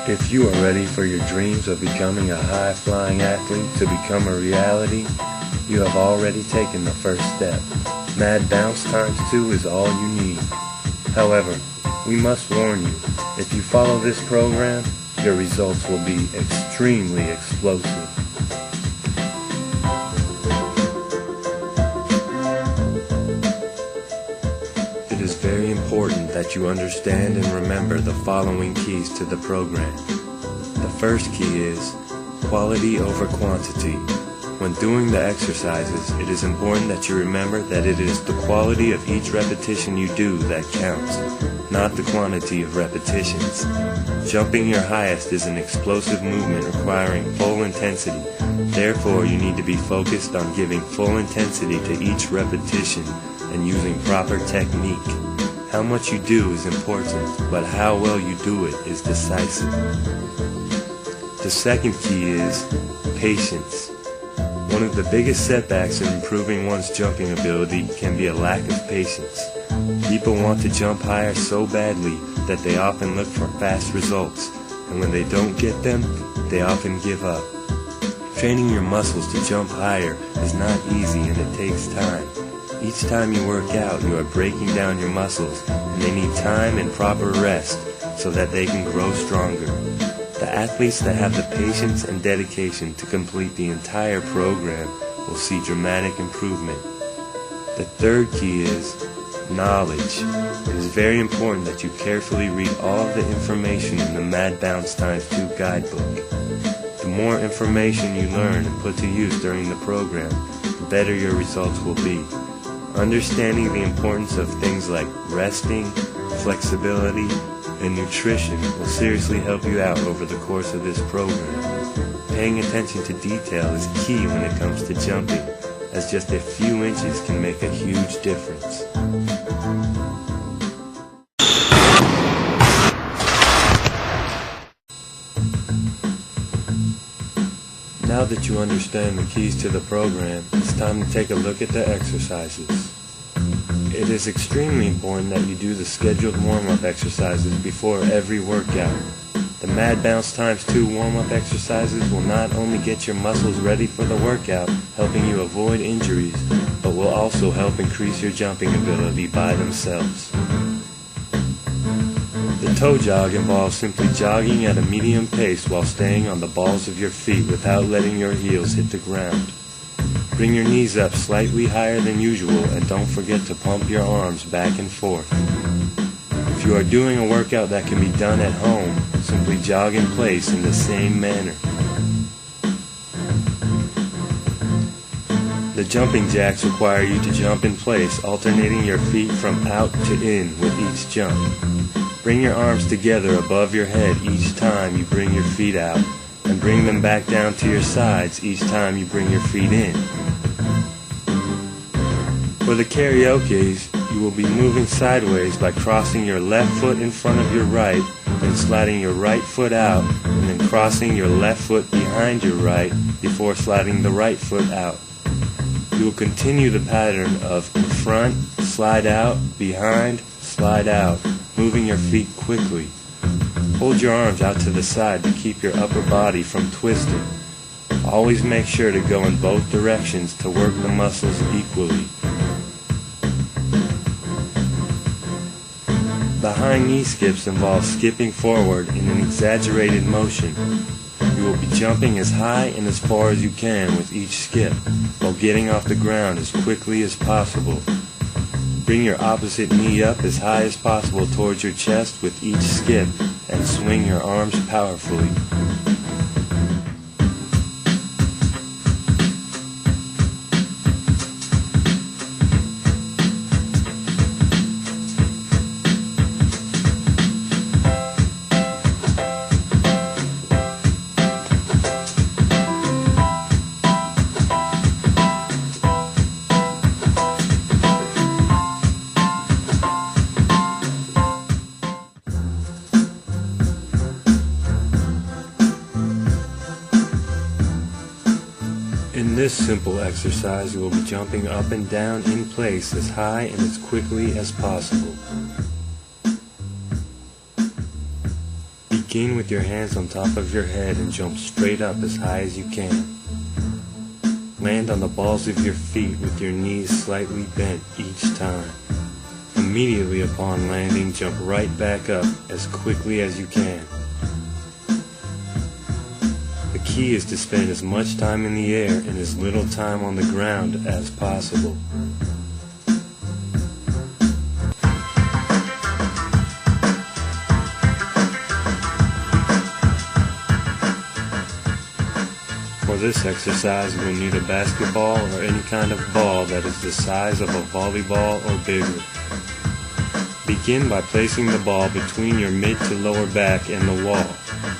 If you are ready for your dreams of becoming a high-flying athlete to become a reality, you have already taken the first step. Mad Bounce times 2 is all you need. However, we must warn you, if you follow this program, your results will be extremely explosive. It is very important that you understand and remember the following keys to the program. The first key is quality over quantity. When doing the exercises, it is important that you remember that it is the quality of each repetition you do that counts, not the quantity of repetitions. Jumping your highest is an explosive movement requiring full intensity. Therefore, you need to be focused on giving full intensity to each repetition and using proper technique. How much you do is important, but how well you do it is decisive. The second key is patience. One of the biggest setbacks in improving one's jumping ability can be a lack of patience. People want to jump higher so badly that they often look for fast results, and when they don't get them, they often give up. Training your muscles to jump higher is not easy and it takes time. Each time you work out, you are breaking down your muscles, and they need time and proper rest so that they can grow stronger. The athletes that have the patience and dedication to complete the entire program will see dramatic improvement. The third key is knowledge. It is very important that you carefully read all of the information in the Mad Bounce times 2 guidebook. The more information you learn and put to use during the program, the better your results will be. Understanding the importance of things like resting, flexibility, and nutrition will seriously help you out over the course of this program. Paying attention to detail is key when it comes to jumping, as just a few inches can make a huge difference. Now that you understand the keys to the program, it's time to take a look at the exercises. It is extremely important that you do the scheduled warm-up exercises before every workout. The Mad Bounce times 2 warm-up exercises will not only get your muscles ready for the workout, helping you avoid injuries, but will also help increase your jumping ability by themselves. The toe jog involves simply jogging at a medium pace while staying on the balls of your feet without letting your heels hit the ground. Bring your knees up slightly higher than usual and don't forget to pump your arms back and forth. If you are doing a workout that can be done at home, simply jog in place in the same manner. The jumping jacks require you to jump in place, alternating your feet from out to in with each jump. Bring your arms together above your head each time you bring your feet out, and bring them back down to your sides each time you bring your feet in. For the karaokes, you will be moving sideways by crossing your left foot in front of your right, then sliding your right foot out, and then crossing your left foot behind your right before sliding the right foot out. You will continue the pattern of in front, slide out, behind, slide out, moving your feet quickly. Hold your arms out to the side to keep your upper body from twisting. Always make sure to go in both directions to work the muscles equally. The high knee skips involve skipping forward in an exaggerated motion. You will be jumping as high and as far as you can with each skip, while getting off the ground as quickly as possible. Bring your opposite knee up as high as possible towards your chest with each skip, and swing your arms powerfully. In this simple exercise, you will be jumping up and down in place as high and as quickly as possible. Begin with your hands on top of your head and jump straight up as high as you can. Land on the balls of your feet with your knees slightly bent each time. Immediately upon landing, jump right back up as quickly as you can. The key is to spend as much time in the air and as little time on the ground as possible. For this exercise, you will need a basketball or any kind of ball that is the size of a volleyball or bigger. Begin by placing the ball between your mid to lower back and the wall.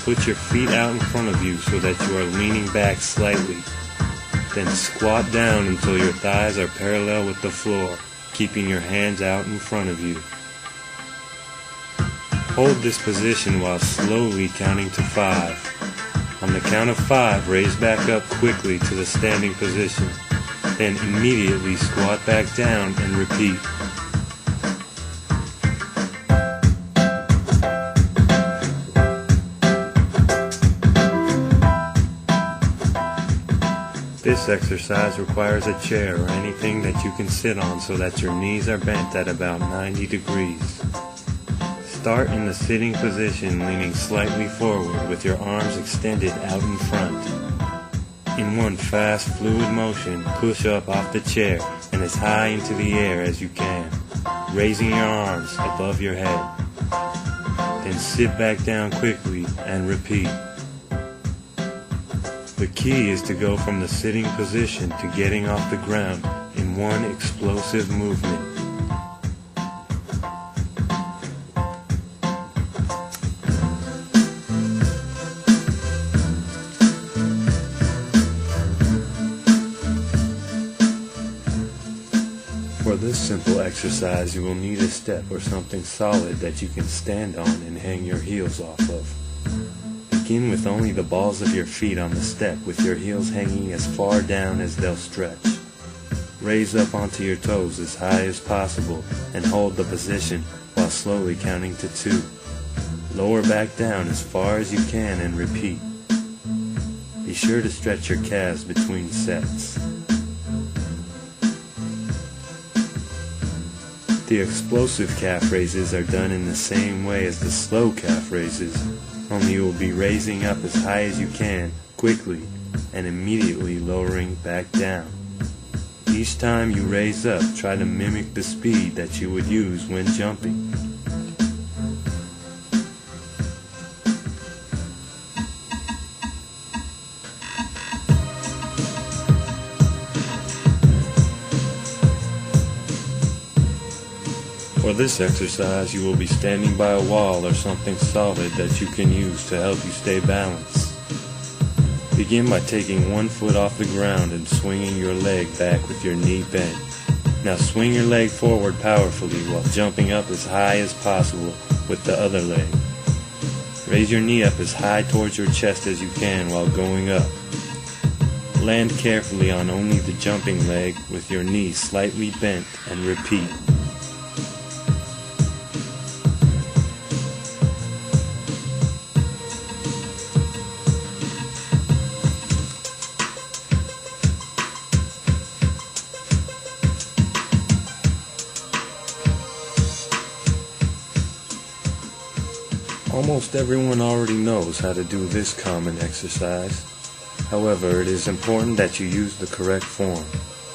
Put your feet out in front of you so that you are leaning back slightly. Then squat down until your thighs are parallel with the floor, keeping your hands out in front of you. Hold this position while slowly counting to 5. On the count of 5, raise back up quickly to the standing position. Then immediately squat back down and repeat. This exercise requires a chair or anything that you can sit on so that your knees are bent at about 90 degrees. Start in the sitting position, leaning slightly forward with your arms extended out in front. In one fast, fluid motion, push up off the chair and as high into the air as you can, raising your arms above your head. Then sit back down quickly and repeat. The key is to go from the sitting position to getting off the ground in one explosive movement. For this simple exercise, you will need a step or something solid that you can stand on and hang your heels off of. Begin with only the balls of your feet on the step with your heels hanging as far down as they'll stretch. Raise up onto your toes as high as possible and hold the position while slowly counting to 2. Lower back down as far as you can and repeat. Be sure to stretch your calves between sets. The explosive calf raises are done in the same way as the slow calf raises, only you will be raising up as high as you can, quickly, and immediately lowering back down. Each time you raise up, try to mimic the speed that you would use when jumping. For this exercise, you will be standing by a wall or something solid that you can use to help you stay balanced. Begin by taking one foot off the ground and swinging your leg back with your knee bent. Now swing your leg forward powerfully while jumping up as high as possible with the other leg. Raise your knee up as high towards your chest as you can while going up. Land carefully on only the jumping leg with your knee slightly bent and repeat. Almost everyone already knows how to do this common exercise. However, it is important that you use the correct form.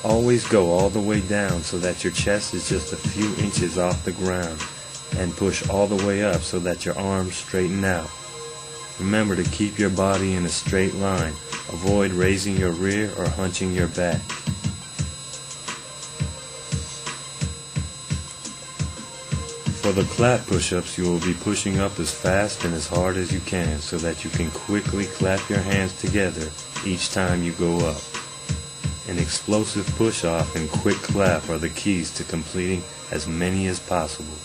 Always go all the way down so that your chest is just a few inches off the ground, and push all the way up so that your arms straighten out. Remember to keep your body in a straight line. Avoid raising your rear or hunching your back. For the clap push-ups, you will be pushing up as fast and as hard as you can so that you can quickly clap your hands together each time you go up. An explosive push-off and quick clap are the keys to completing as many as possible.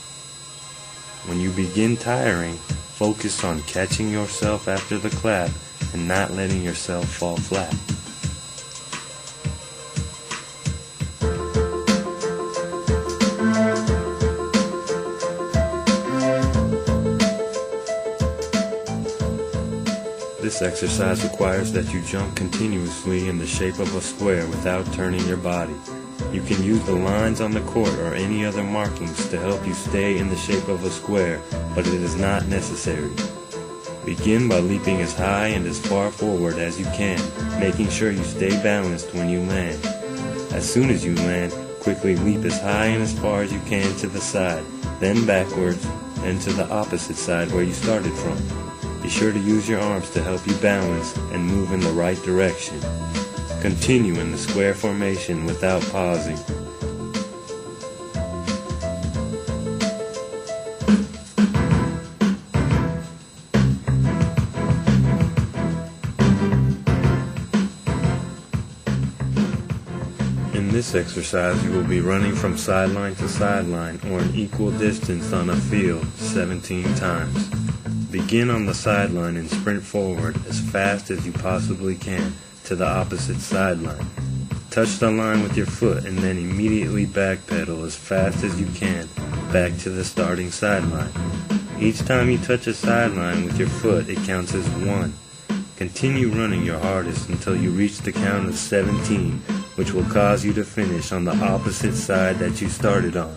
When you begin tiring, focus on catching yourself after the clap and not letting yourself fall flat. This exercise requires that you jump continuously in the shape of a square without turning your body. You can use the lines on the court or any other markings to help you stay in the shape of a square, but it is not necessary. Begin by leaping as high and as far forward as you can, making sure you stay balanced when you land. As soon as you land, quickly leap as high and as far as you can to the side, then backwards, then to the opposite side where you started from. Be sure to use your arms to help you balance and move in the right direction. Continue in the square formation without pausing. In this exercise, you will be running from sideline to sideline or an equal distance on a field 17 times. Begin on the sideline and sprint forward as fast as you possibly can to the opposite sideline. Touch the line with your foot and then immediately backpedal as fast as you can back to the starting sideline. Each time you touch a sideline with your foot, it counts as 1. Continue running your hardest until you reach the count of 17, which will cause you to finish on the opposite side that you started on.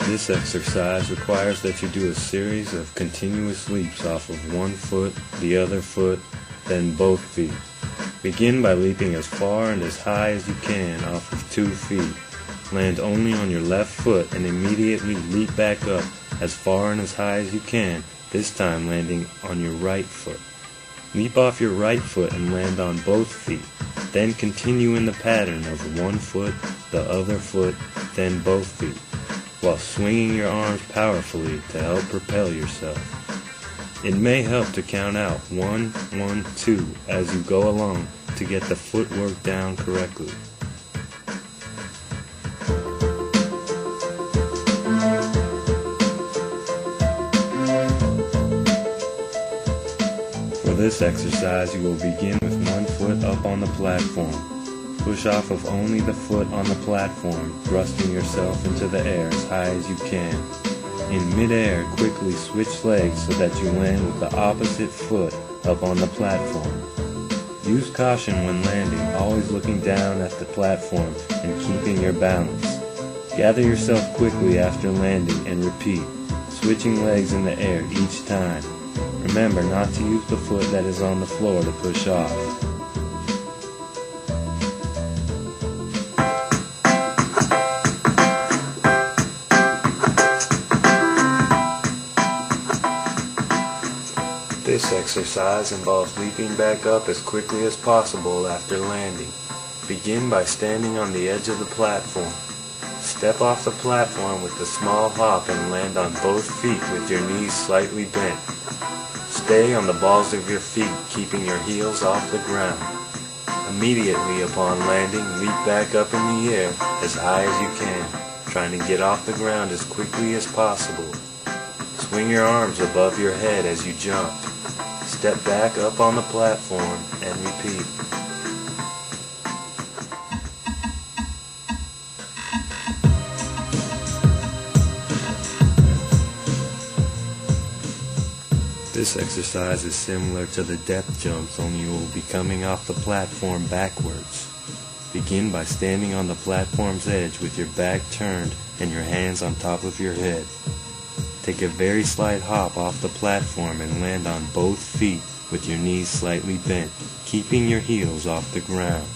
This exercise requires that you do a series of continuous leaps off of one foot, the other foot, then both feet. Begin by leaping as far and as high as you can off of 2 feet. Land only on your left foot and immediately leap back up as far and as high as you can, this time landing on your right foot. Leap off your right foot and land on both feet. Then continue in the pattern of 1 foot, the other foot, then both feet, while swinging your arms powerfully to help propel yourself. It may help to count out 1, 1, 2 as you go along to get the footwork down correctly. For this exercise, you will begin with 1 foot up on the platform. Push off of only the foot on the platform, thrusting yourself into the air as high as you can. In mid-air, quickly switch legs so that you land with the opposite foot up on the platform. Use caution when landing, always looking down at the platform and keeping your balance. Gather yourself quickly after landing and repeat, switching legs in the air each time. Remember not to use the foot that is on the floor to push off. This exercise involves leaping back up as quickly as possible after landing. Begin by standing on the edge of the platform. Step off the platform with a small hop and land on both feet with your knees slightly bent. Stay on the balls of your feet, keeping your heels off the ground. Immediately upon landing, leap back up in the air as high as you can, trying to get off the ground as quickly as possible. Swing your arms above your head as you jump. Step back up on the platform and repeat. This exercise is similar to the depth jumps, only you will be coming off the platform backwards. Begin by standing on the platform's edge with your back turned and your hands on top of your head. Take a very slight hop off the platform and land on both feet with your knees slightly bent, keeping your heels off the ground.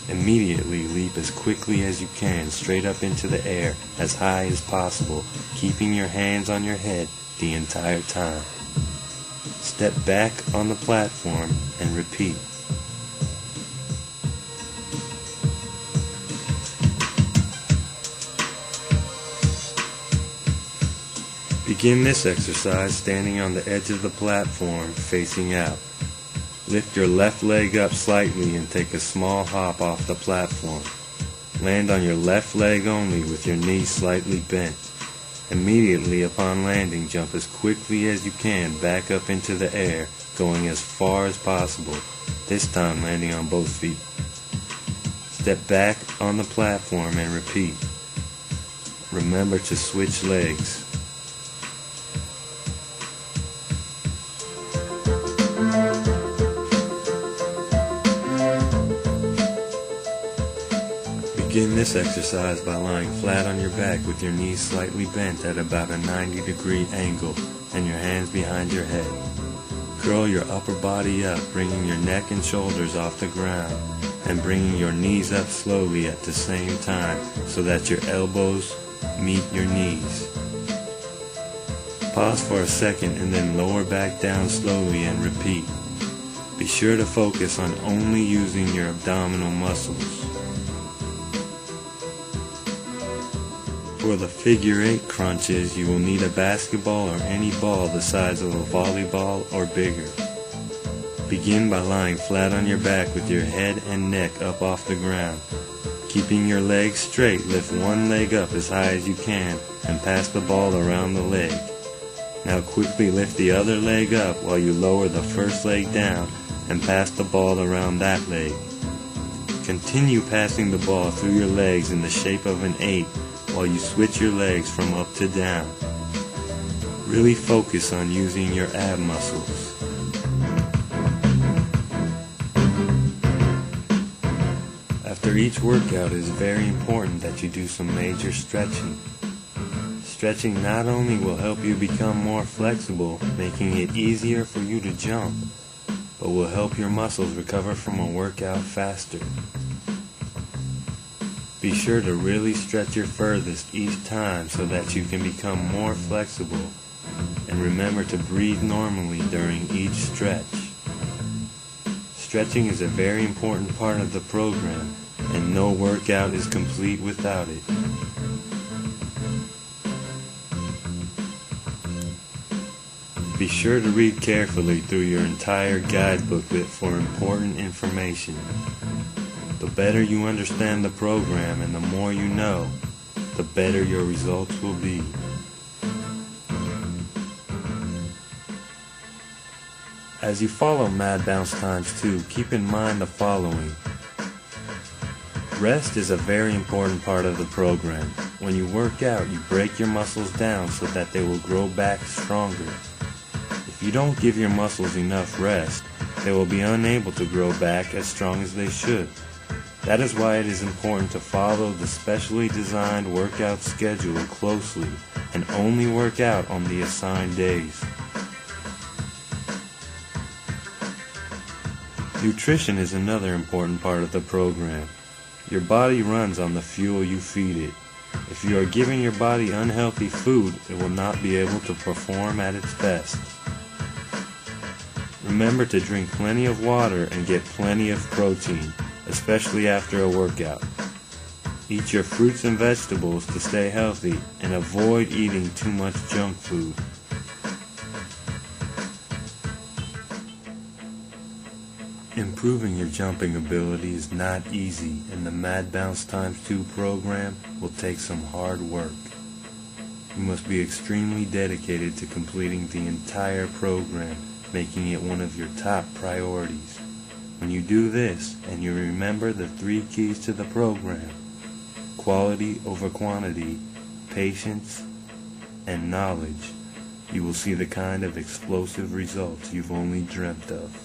Immediately leap as quickly as you can straight up into the air as high as possible, keeping your hands on your head the entire time. Step back on the platform and repeat. Begin this exercise standing on the edge of the platform facing out. Lift your left leg up slightly and take a small hop off the platform. Land on your left leg only with your knees slightly bent. Immediately upon landing, jump as quickly as you can back up into the air going as far as possible, this time landing on both feet. Step back on the platform and repeat. Remember to switch legs. Begin this exercise by lying flat on your back with your knees slightly bent at about a 90-degree angle and your hands behind your head. Curl your upper body up, bringing your neck and shoulders off the ground and bringing your knees up slowly at the same time so that your elbows meet your knees. Pause for a second and then lower back down slowly and repeat. Be sure to focus on only using your abdominal muscles. For the figure 8 crunches, you will need a basketball or any ball the size of a volleyball or bigger. Begin by lying flat on your back with your head and neck up off the ground. Keeping your legs straight, lift one leg up as high as you can and pass the ball around the leg. Now quickly lift the other leg up while you lower the first leg down and pass the ball around that leg. Continue passing the ball through your legs in the shape of an 8 while you switch your legs from up to down. Really focus on using your ab muscles. After each workout, it is very important that you do some major stretching. Stretching not only will help you become more flexible, making it easier for you to jump, but will help your muscles recover from a workout faster. Be sure to really stretch your furthest each time so that you can become more flexible, and remember to breathe normally during each stretch. Stretching is a very important part of the program, and no workout is complete without it. Be sure to read carefully through your entire guide booklet for important information. The better you understand the program and the more you know, the better your results will be. As you follow Mad Bounce X2, keep in mind the following. Rest is a very important part of the program. When you work out, you break your muscles down so that they will grow back stronger. If you don't give your muscles enough rest, they will be unable to grow back as strong as they should. That is why it is important to follow the specially designed workout schedule closely and only work out on the assigned days. Nutrition is another important part of the program. Your body runs on the fuel you feed it. If you are giving your body unhealthy food, it will not be able to perform at its best. Remember to drink plenty of water and get plenty of protein, especially after a workout. Eat your fruits and vegetables to stay healthy and avoid eating too much junk food. Improving your jumping ability is not easy, and the Mad Bounce X2 program will take some hard work. You must be extremely dedicated to completing the entire program, making it one of your top priorities. When you do this, and you remember the 3 keys to the program, quality over quantity, patience, and knowledge, you will see the kind of explosive results you've only dreamt of.